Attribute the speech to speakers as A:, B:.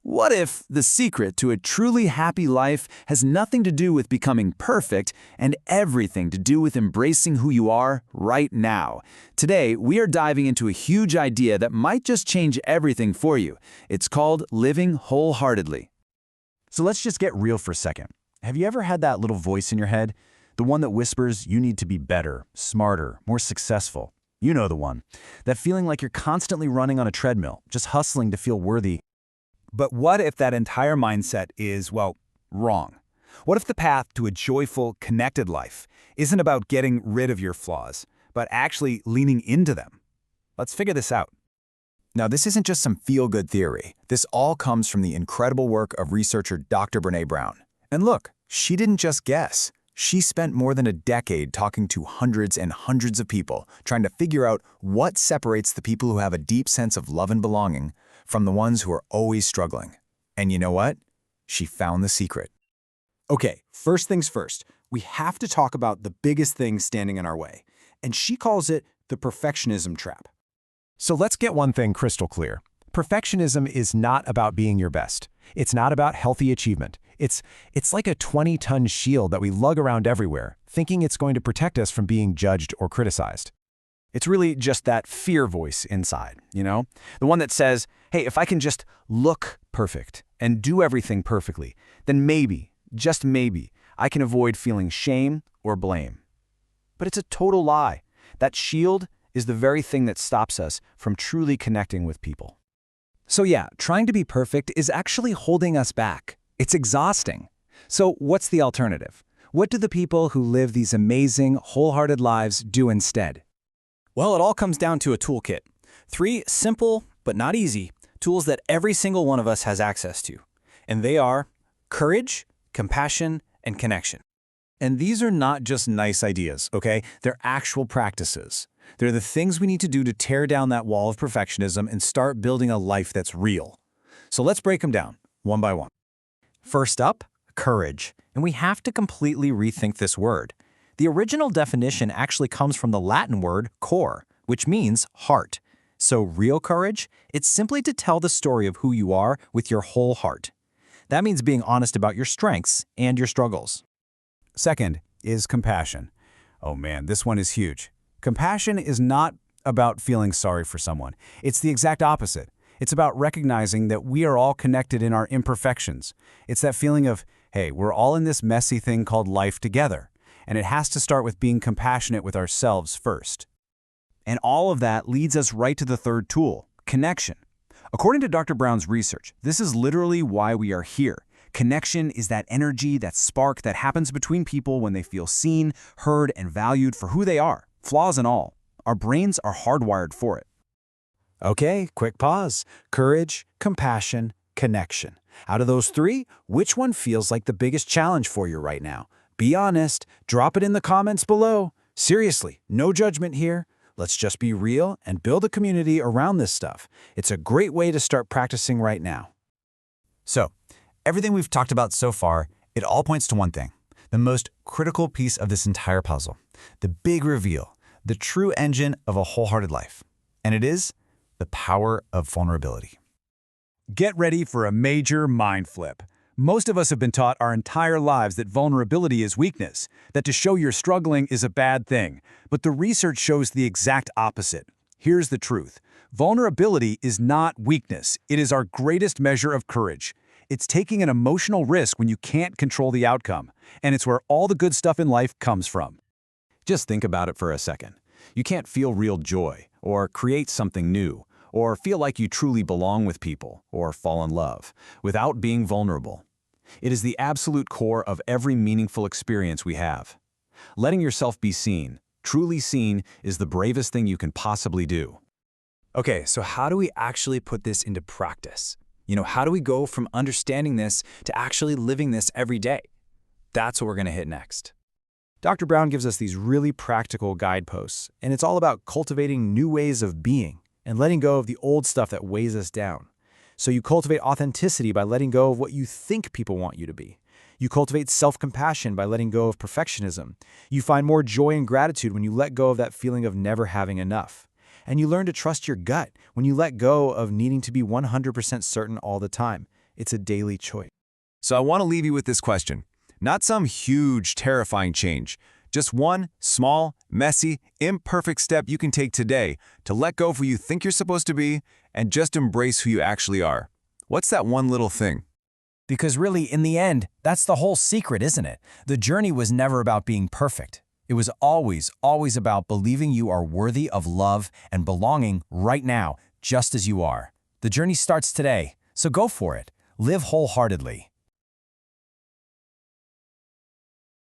A: What if the secret to a truly happy life has nothing to do with becoming perfect and everything to do with embracing who you are right now? Today, we are diving into a huge idea that might just change everything for you. It's called living wholeheartedly.
B: So let's just get real for a second. Have you ever had that little voice in your head? The one that whispers you need to be better, smarter, more successful. You know the one. That feeling like you're constantly running on a treadmill, just hustling to feel worthy.
C: But what if that entire mindset is, well, wrong? What if the path to a joyful, connected life isn't about getting rid of your flaws, but actually leaning into them? Let's figure this out.
B: Now, this isn't just some feel-good theory. This all comes from the incredible work of researcher Dr. Brené Brown. And look, she didn't just guess. She spent more than a decade talking to hundreds and hundreds of people, trying to figure out what separates the people who have a deep sense of love and belonging from the ones who are always struggling. And you know what? She found the secret.
C: Okay, first things first, we have to talk about the biggest thing standing in our way. And she calls it the perfectionism trap.
D: So let's get one thing crystal clear. Perfectionism is not about being your best. It's not about healthy achievement. It's like a 20-ton shield that we lug around everywhere, thinking it's going to protect us from being judged or criticized.
C: It's really just that fear voice inside, you know? The one that says, hey, if I can just look perfect and do everything perfectly, then maybe, just maybe, I can avoid feeling shame or blame. But it's a total lie. That shield is the very thing that stops us from truly connecting with people. So yeah, trying to be perfect is actually holding us back. It's exhausting. So what's the alternative? What do the people who live these amazing, wholehearted lives do instead? Well, it all comes down to a toolkit. 3 simple, but not easy, tools that every single one of us has access to. And they are courage, compassion, and connection. And these are not just nice ideas, okay? They're actual practices. They're the things we need to do to tear down that wall of perfectionism and start building a life that's real. So let's break them down, one by one. First up, courage. And we have to completely rethink this word. The original definition actually comes from the Latin word cor, which means heart. So real courage, it's simply to tell the story of who you are with your whole heart. That means being honest about your strengths and your struggles. Second is compassion. Oh man, this one is huge. Compassion is not about feeling sorry for someone. It's the exact opposite. It's about recognizing that we are all connected in our imperfections. It's that feeling of, hey, we're all in this messy thing called life together. And it has to start with being compassionate with ourselves first. And all of that leads us right to the third tool, connection. According to Dr. Brown's research, this is literally why we are here. Connection is that energy, that spark that happens between people when they feel seen, heard, and valued for who they are, flaws and all. Our brains are hardwired for it. Okay, quick pause. Courage, compassion, connection. Out of those 3, which one feels like the biggest challenge for you right now? Be honest. Drop it in the comments below. Seriously, no judgment here. Let's just be real and build a community around this stuff. It's a great way to start practicing right now.
B: So, everything we've talked about so far, it all points to one thing. The most critical piece of this entire puzzle. The big reveal. The true engine of a wholehearted life. And it is the power of vulnerability.
C: Get ready for a major mind flip. Most of us have been taught our entire lives that vulnerability is weakness, that to show you're struggling is a bad thing. But the research shows the exact opposite. Here's the truth. Vulnerability is not weakness. It is our greatest measure of courage. It's taking an emotional risk when you can't control the outcome. And it's where all the good stuff in life comes from. Just think about it for a second. You can't feel real joy, or create something new, or feel like you truly belong with people, or fall in love, without being vulnerable. It is the absolute core of every meaningful experience we have. Letting yourself be seen, truly seen, is the bravest thing you can possibly do. Okay, so how do we actually put this into practice? How do we go from understanding this to actually living this every day? That's what we're going to hit next. Dr. Brown gives us these really practical guideposts, and it's all about cultivating new ways of being and letting go of the old stuff that weighs us down. So you cultivate authenticity by letting go of what you think people want you to be. You cultivate self-compassion by letting go of perfectionism. You find more joy and gratitude when you let go of that feeling of never having enough. And you learn to trust your gut when you let go of needing to be 100% certain all the time.
D: It's a daily choice.
B: So I want to leave you with this question. Not some huge, terrifying change. Just one small, messy, imperfect step you can take today to let go of who you think you're supposed to be and just embrace who you actually are. What's that one little thing?
A: Because really, in the end, that's the whole secret, isn't it? The journey was never about being perfect. It was always, always about believing you are worthy of love and belonging right now, just as you are. The journey starts today, so go for it. Live wholeheartedly.